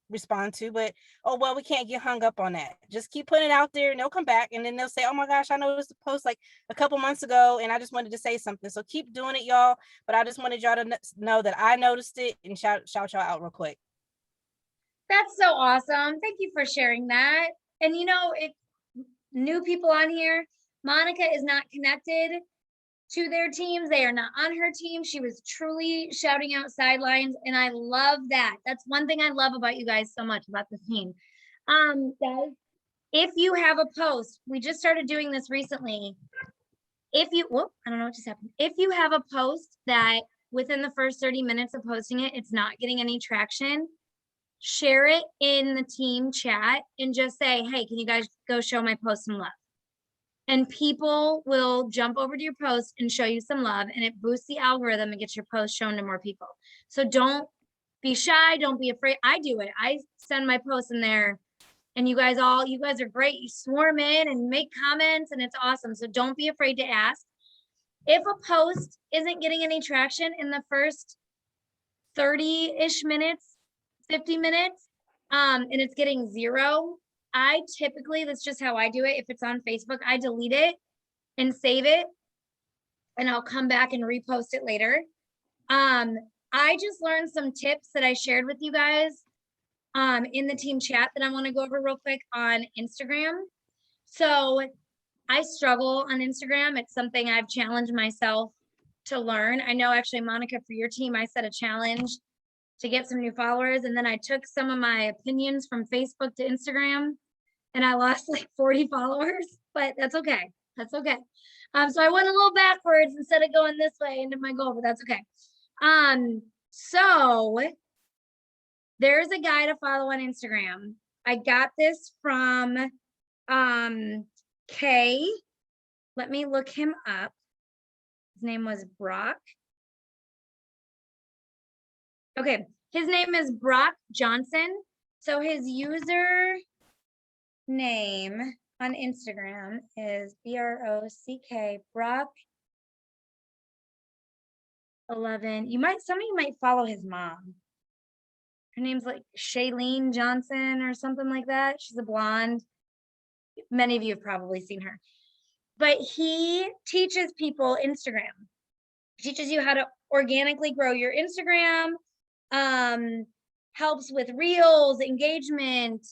Speaker 3: respond to, but oh well, we can't get hung up on that. Just keep putting it out there and they'll come back and then they'll say, oh my gosh, I noticed the post like a couple months ago and I just wanted to say something. So keep doing it, y'all. But I just wanted y'all to know that I noticed it and shout y'all out real quick.
Speaker 1: That's so awesome. Thank you for sharing that. And if new people on here, Monica is not connected to their teams. They are not on her team. She was truly shouting out sidelines. And I love that. That's one thing I love about you guys so much about this team. Guys, if you have a post, we just started doing this recently. I don't know what just happened. If you have a post that within the first 30 minutes of posting it, it's not getting any traction, share it in the team chat and just say, hey, can you guys go show my post some love? And people will jump over to your post and show you some love, and it boosts the algorithm and gets your post shown to more people. So don't be shy. Don't be afraid. I do it. I send my posts in there and you guys are great. You swarm in and make comments and it's awesome. So don't be afraid to ask. If a post isn't getting any traction in the first 30-ish minutes, 50 minutes, and it's getting 0, I typically, that's just how I do it. If it's on Facebook, I delete it and save it, and I'll come back and repost it later. I just learned some tips that I shared with you guys in the team chat that I want to go over real quick on Instagram. So I struggle on Instagram. It's something I've challenged myself to learn. I know actually, Monica, for your team, I set a challenge to get some new followers. And then I took some of my opinions from Facebook to Instagram and I lost like 40 followers, but that's okay. That's okay. So I went a little backwards instead of going this way into my goal, but that's okay. So there's a guy to follow on Instagram. I got this from Kay. Let me look him up. His name was Brock. Okay, his name is Brock Johnson. So his user name on Instagram is BROCK Brock 11. Some of you might follow his mom. Her name's like Shailene Johnson or something like that. She's a blonde. Many of you have probably seen her. But he teaches people Instagram. He teaches you how to organically grow your Instagram, helps with reels, engagement,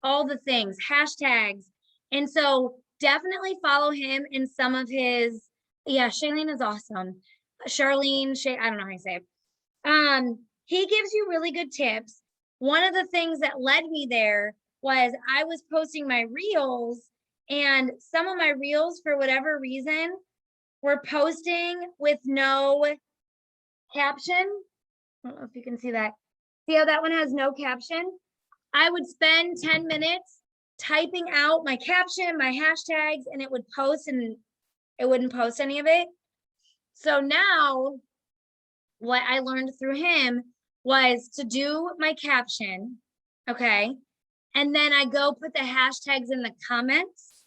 Speaker 1: all the things, hashtags. And so definitely follow him in some of his, yeah, Shailene is awesome. Charlene, I don't know how you say it. He gives you really good tips. One of the things that led me there was I was posting my reels, and some of my reels, for whatever reason, were posting with no caption. I don't know if you can see that. See how that one has no caption? I would spend 10 minutes typing out my caption, my hashtags, and it would post, and it wouldn't post any of it. So now what I learned through him was to do my caption, okay? And then I go put the hashtags in the comments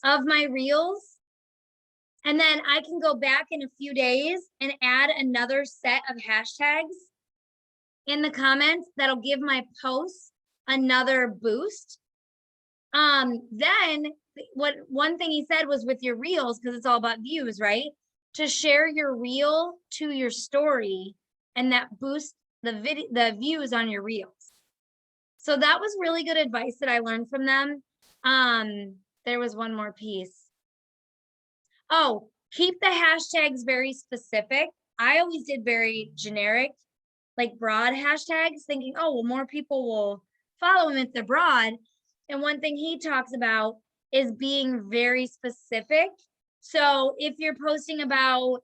Speaker 1: of my reels. And then I can go back in a few days and add another set of hashtags in the comments that'll give my posts another boost. Then one thing he said was with your reels, because it's all about views, right? To share your reel to your story, and that boosts the views on your reels. So that was really good advice that I learned from them. There was one more piece. Oh, keep the hashtags very specific. I always did very generic, like broad hashtags, thinking, oh, well, more people will follow them if they're broad. And one thing he talks about is being very specific. So if you're posting about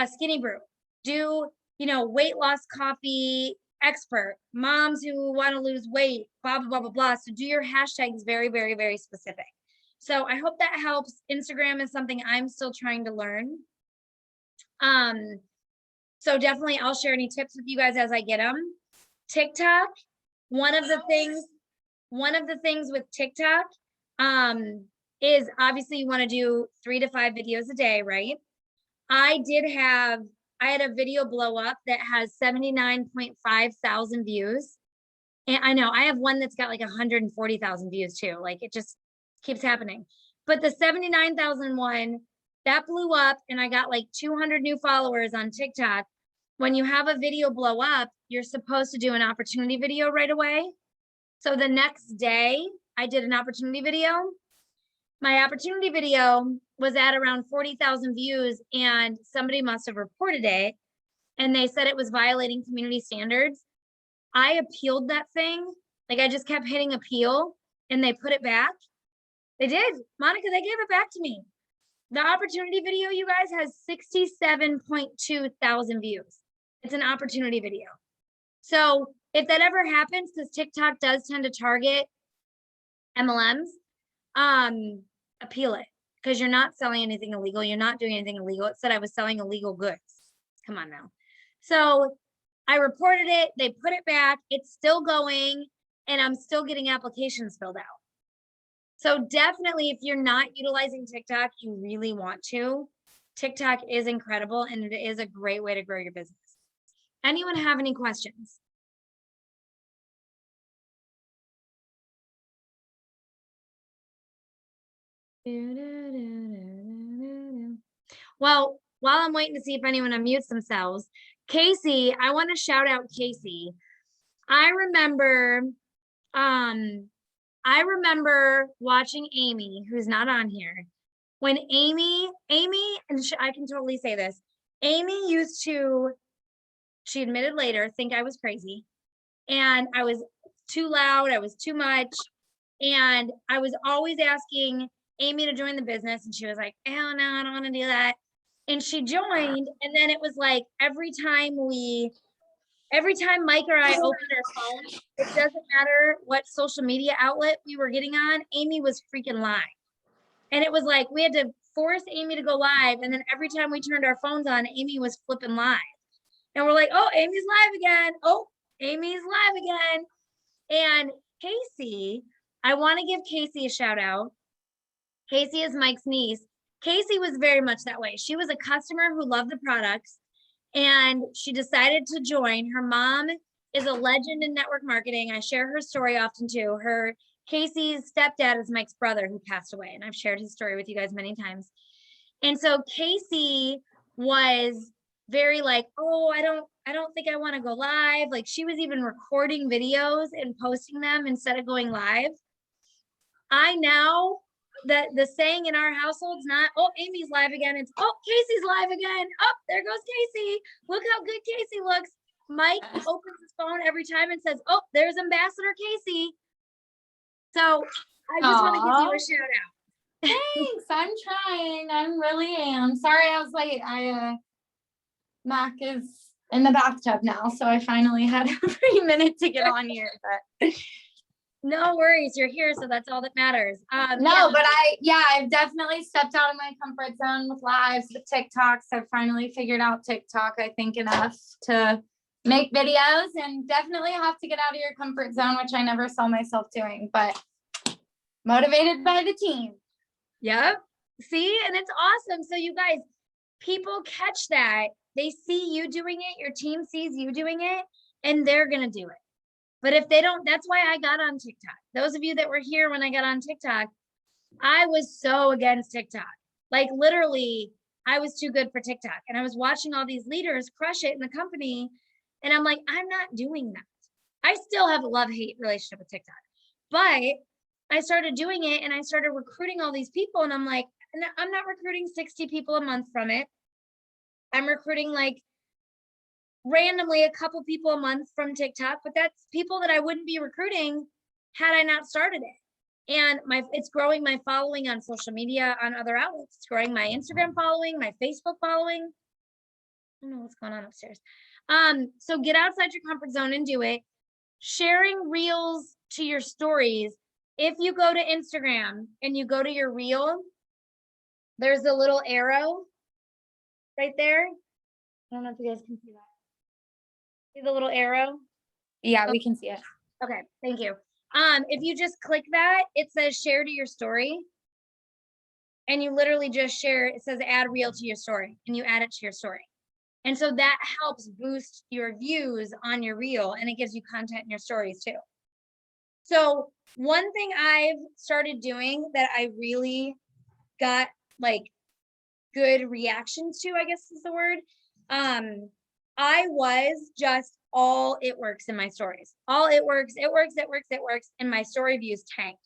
Speaker 1: Skinny Brew, do, weight loss coffee expert, moms who want to lose weight, blah, blah, blah, blah, blah. So do your hashtags very, very, very specific. So I hope that helps. Instagram is something I'm still trying to learn. So definitely I'll share any tips with you guys as I get them. TikTok, one of the things with TikTok is obviously you want to do 3 to 5 videos a day, right? I had a video blow up that has 79.5 thousand views. And I know I have one that's got like 140,000 views too. Like it just keeps happening. But the 79,000 one, that blew up and I got like 200 new followers on TikTok. When you have a video blow up, you're supposed to do an opportunity video right away. So the next day I did an opportunity video. My opportunity video was at around 40,000 views, and somebody must have reported it and they said it was violating community standards. I appealed that thing. Like I just kept hitting appeal and they put it back. They did. Monica, they gave it back to me. The opportunity video, you guys, has 67.2 thousand views. It's an opportunity video. So if that ever happens, because TikTok does tend to target MLMs, appeal it, because you're not selling anything illegal. You're not doing anything illegal. It said I was selling illegal goods. Come on now. So I reported it. They put it back. It's still going, and I'm still getting applications filled out. So definitely, if you're not utilizing TikTok, you really want to. TikTok is incredible and it is a great way to grow your business. Anyone have any questions? Well, while I'm waiting to see if anyone unmutes themselves, Casey, I want to shout out Casey. I remember watching Amy, who's not on here, when Amy, and I can totally say this, Amy used to, she admitted later, think I was crazy. And I was too loud, I was too much. And I was always asking Amy to join the business. And she was like, oh no, I don't want to do that. And she joined. And then it was like every time Mike or I opened our phone, it doesn't matter what social media outlet we were getting on, Amy was freaking live. And it was like we had to force Amy to go live. And then every time we turned our phones on, Amy was flipping live. And we're like, oh, Amy's live again. Oh, Amy's live again. And Casey, I want to give Casey a shout out. Casey is Mike's niece. Casey was very much that way. She was a customer who loved the products and she decided to join. Her mom is a legend in network marketing. I share her story often too. Casey's stepdad is Mike's brother who passed away, and I've shared his story with you guys many times. And so Casey was very like, oh, I don't think I want to go live. Like she was even recording videos and posting them instead of going live. I now, the saying in our household's not, oh, Amy's live again. It's, oh, Casey's live again. Oh, there goes Casey. Look how good Casey looks. Mike opens his phone every time and says, oh, there's Ambassador Casey. So I just want to give you a shout out.
Speaker 4: Thanks. I'm trying. I really am. Sorry I was late. Mac is in the bathtub now, so I finally had a free minute to get on here. But
Speaker 1: no worries, you're here, so that's all that matters.
Speaker 4: but I've definitely stepped out of my comfort zone with lives, with TikToks. I've finally figured out TikTok, I think, enough to make videos, and definitely have to get out of your comfort zone, which I never saw myself doing, but motivated by the team.
Speaker 1: Yep. See, and it's awesome. So you guys, people catch that. They see you doing it, your team sees you doing it, and they're going to do it. But if they don't, that's why I got on TikTok. Those of you that were here when I got on TikTok, I was so against TikTok. Like literally, I was too good for TikTok. And I was watching all these leaders crush it in the company. And I'm like, I'm not doing that. I still have a love-hate relationship with TikTok. But I started doing it and I started recruiting all these people. And I'm like, I'm not recruiting 60 people a month from it. I'm recruiting like randomly a couple people a month from TikTok, but that's people that I wouldn't be recruiting had I not started it. And it's growing my following on social media, on other outlets. It's growing my Instagram following, my Facebook following. I don't know what's going on upstairs. So get outside your comfort zone and do it. Sharing reels to your stories. If you go to Instagram and you go to your reel, there's a little arrow right there. I don't know if you guys can see that. See the little arrow?
Speaker 4: Yeah, we can see it.
Speaker 1: Okay, thank you. If you just click that, it says share to your story. And you literally just share, it says add reel to your story, and you add it to your story. And so that helps boost your views on your reel, and it gives you content in your stories too. So one thing I've started doing that I really got like good reactions to, I guess is the word. I was just all it works in my stories. All it works, and my story views tanked.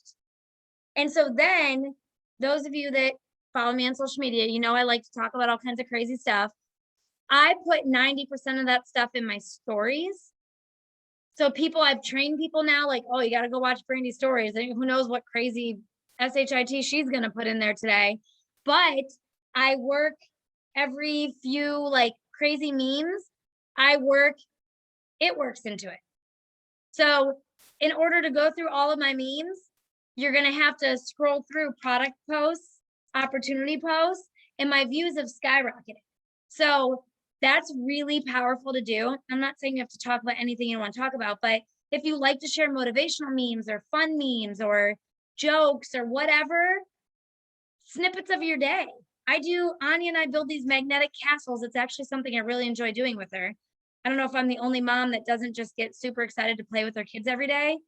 Speaker 1: And so then those of you that follow me on social media, you know I like to talk about all kinds of crazy stuff. I put 90% of that stuff in my stories. So I've trained people now, like, oh, you got to go watch Brandy's stories. And who knows what crazy SHIT she's going to put in there today. But I work every few like crazy memes. It works into it. So in order to go through all of my memes, you're going to have to scroll through product posts, opportunity posts, and my views have skyrocketed. So that's really powerful to do. I'm not saying you have to talk about anything you want to talk about, but if you like to share motivational memes or fun memes or jokes or whatever, snippets of your day. Anya and I build these magnetic castles. It's actually something I really enjoy doing with her. I don't know if I'm the only mom that doesn't just get super excited to play with their kids every day.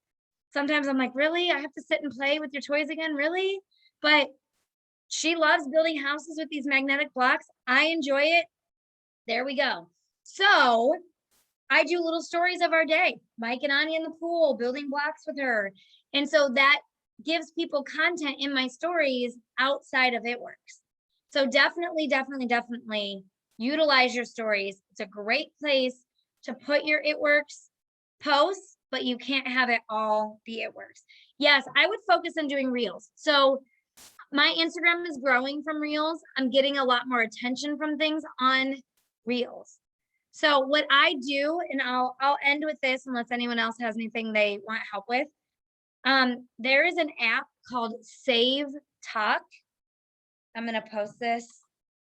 Speaker 1: Sometimes I'm like, really? I have to sit and play with your toys again? Really? But she loves building houses with these magnetic blocks. I enjoy it. There we go. So I do little stories of our day. Mike and Anya in the pool, building blocks with her. And so that gives people content in my stories outside of It Works. So definitely utilize your stories. It's a great place to put your It Works posts, but you can't have it all be It Works. Yes, I would focus on doing reels. So my Instagram is growing from reels. I'm getting a lot more attention from things on reels. So what I do, and I'll end with this unless anyone else has anything they want help with. There is an app called Save Talk. I'm going to post this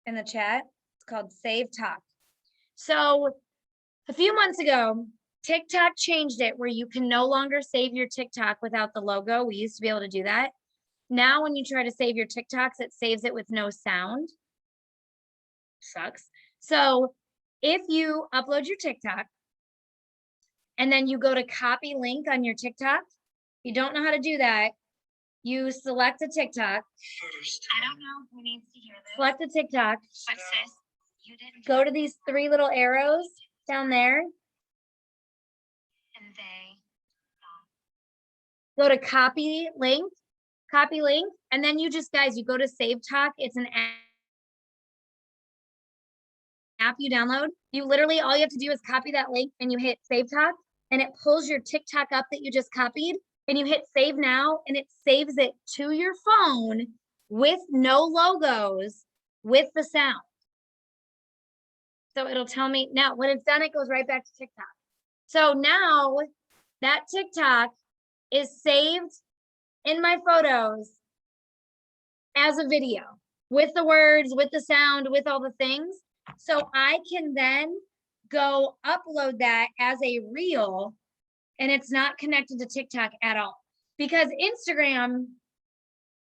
Speaker 1: in the chat. It's called Save Talk. So a few months ago, TikTok changed it where you can no longer save your TikTok without the logo. We used to be able to do that. Now, when you try to save your TikToks, it saves it with no sound. Sucks. So if you upload your TikTok and then you go to copy link on your TikTok, you don't know how to do that. You select a TikTok. I don't know who needs to hear this. Select a TikTok. But sis, you didn't go to these 3 little arrows down there. And go to copy link, and then you just, guys, you go to Save Talk. It's an app you download. You literally, all you have to do is copy that link and you hit Save Talk, and it pulls your TikTok up that you just copied, and you hit Save Now, and it saves it to your phone with no logos, with the sound. So it'll tell me, now when it's done, it goes right back to TikTok. So now that TikTok is saved in my photos as a video with the words, with the sound, with all the things. So I can then go upload that as a reel, and it's not connected to TikTok at all, because Instagram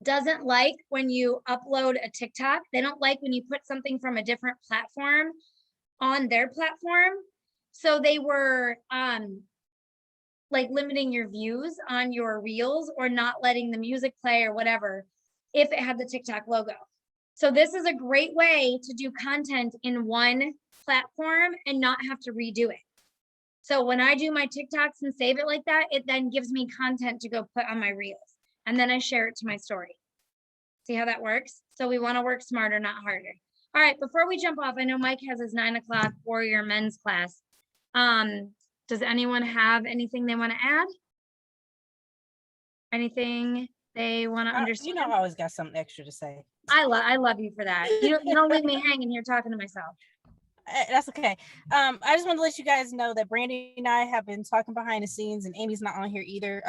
Speaker 1: doesn't like when you upload a TikTok. They don't like when you put something from a different platform on their platform. So they were like limiting your views on your reels or not letting the music play or whatever if it had the TikTok logo. So this is a great way to do content in one platform and not have to redo it. So when I do my TikToks and save it like that, it then gives me content to go put on my reels, and then I share it to my story. See how that works? So we want to work smarter, not harder. All right, before we jump off, I know Mike has his 9 o'clock Warrior Men's class. Does anyone have anything they want to add? Anything they want to understand?
Speaker 3: You know, I always got something extra to say.
Speaker 1: I love you for that. You don't leave me hanging here talking to myself.
Speaker 3: That's okay. I just want to let you guys know that Brandy and I have been talking behind the scenes, and Amy's not on here either.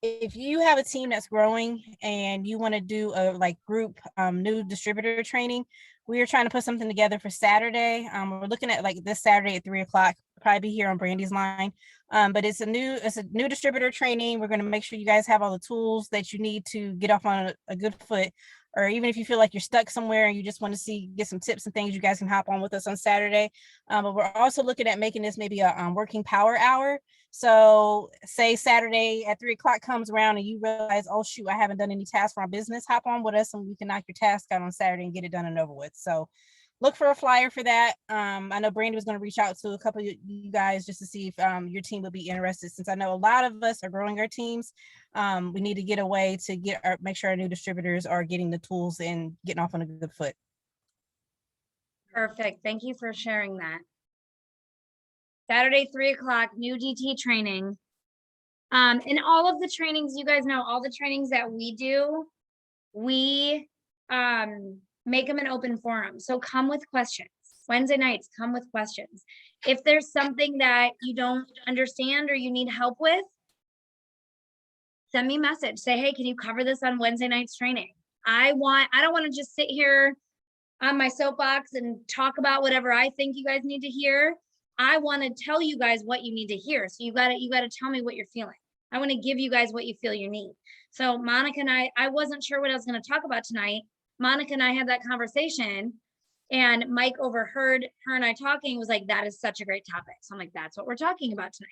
Speaker 3: If you have a team that's growing and you want to do a group new distributor training, we are trying to put something together for Saturday. We're looking at this Saturday at 3 o'clock. Probably be here on Brandy's line. But it's a new distributor training. We're going to make sure you guys have all the tools that you need to get off on a good foot. Or even if you feel like you're stuck somewhere and you just want to get some tips and things, you guys can hop on with us on Saturday. But we're also looking at making this maybe a working power hour. So say Saturday at 3 o'clock comes around and you realize, oh shoot, I haven't done any tasks for our business. Hop on with us and we can knock your task out on Saturday and get it done and over with. So look for a flyer for that. I know Brandy was going to reach out to a couple of you guys just to see if your team would be interested, since I know a lot of us are growing our teams. We need to get a way to make sure our new distributors are getting the tools and getting off on a good foot.
Speaker 1: Perfect. Thank you for sharing that. Saturday, 3 o'clock, new DT training. And all of the trainings, you guys know, all the trainings that we do, we make them an open forum. So come with questions. Wednesday nights, come with questions. If there's something that you don't understand or you need help with, send me a message. Say, hey, can you cover this on Wednesday night's training? I don't want to just sit here on my soapbox and talk about whatever I think you guys need to hear. I want to tell you guys what you need to hear. So you got to tell me what you're feeling. I want to give you guys what you feel you need. So Monica and I wasn't sure what I was going to talk about tonight. Monica and I had that conversation, and Mike overheard her and I talking, was like, that is such a great topic. So I'm like, that's what we're talking about tonight.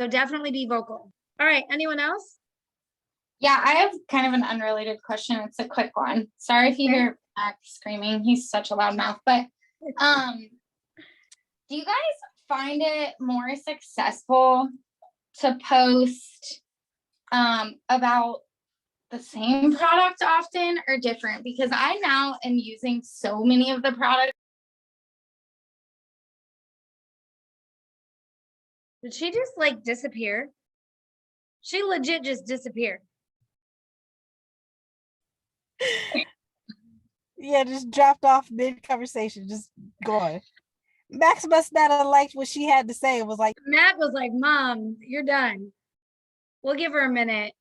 Speaker 1: So definitely be vocal. All right, anyone else?
Speaker 4: Yeah, I have kind of an unrelated question. It's a quick one. Sorry if you
Speaker 1: Okay.
Speaker 4: hear Max screaming. He's such a loud mouth. But do you guys find it more successful to post about the same product often or different? Because I now am using so many of the products.
Speaker 1: Did she just like disappear? She legit just disappeared.
Speaker 3: Yeah, just dropped off mid conversation, just gone. Max must not have liked what she had to say. It was like,
Speaker 1: Matt was like, Mom, you're done. We'll give her a minute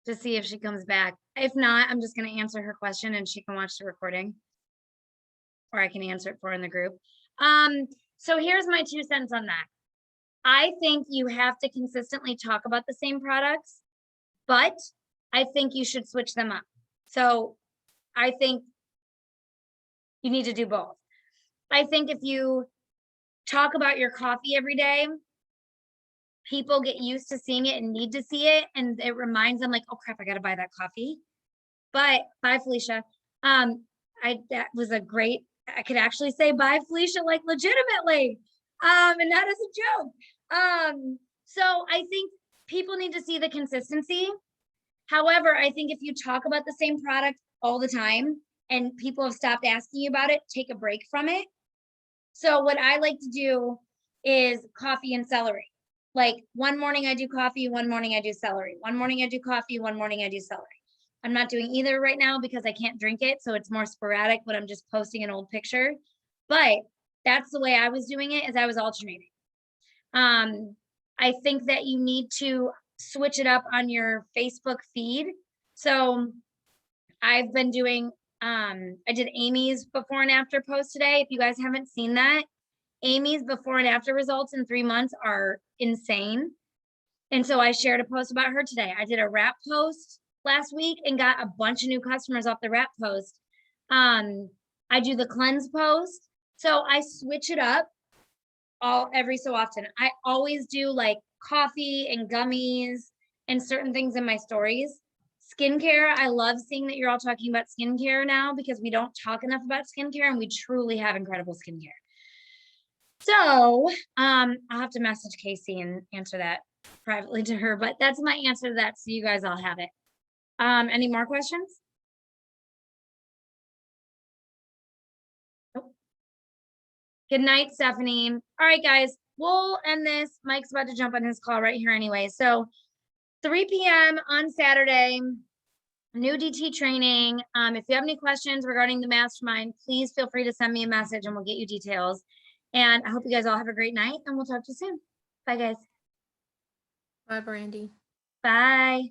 Speaker 1: to see if she comes back. If not, I'm just going to answer her question and she can watch the recording. Or I can answer it for her in the group. So here's my 2 cents on that. I think you have to consistently talk about the same products, but I think you should switch them up. So I think you need to do both. I think if you talk about your coffee every day, people get used to seeing it and need to see it. And it reminds them like, oh crap, I got to buy that coffee. But bye, Felicia. That was a great, I could actually say bye, Felicia, like legitimately. And not as a joke. So I think people need to see the consistency. However, I think if you talk about the same product all the time and people have stopped asking you about it, take a break from it. So what I like to do is coffee and celery. Like one morning I do coffee, one morning I do celery. One morning I do coffee, one morning I do celery. I'm not doing either right now because I can't drink it. So it's more sporadic when I'm just posting an old picture. But that's the way I was doing it, is I was alternating. I think that you need to switch it up on your Facebook feed. So I've been doing, I did Amy's before and after post today. If you guys haven't seen that, Amy's before and after results in 3 months are insane. And so I shared a post about her today. I did a wrap post last week and got a bunch of new customers off the wrap post. I do the cleanse post. So I switch it up every so often. I always do like coffee and gummies and certain things in my stories. Skincare, I love seeing that you're all talking about skincare now because we don't talk enough about skincare and we truly have incredible skincare. So I'll have to message Casey and answer that privately to her, but that's my answer to that. So you guys all have it. Any more questions? Nope. Good night, Stephanie. All right, guys, we'll end this. Mike's about to jump on his call right here anyway. So 3 p.m. on Saturday, new DT training. If you have any questions regarding the mastermind, please feel free to send me a message and we'll get you details. And I hope you guys all have a great night and we'll talk to you soon. Bye, guys.
Speaker 5: Bye, Brandy.
Speaker 1: Bye.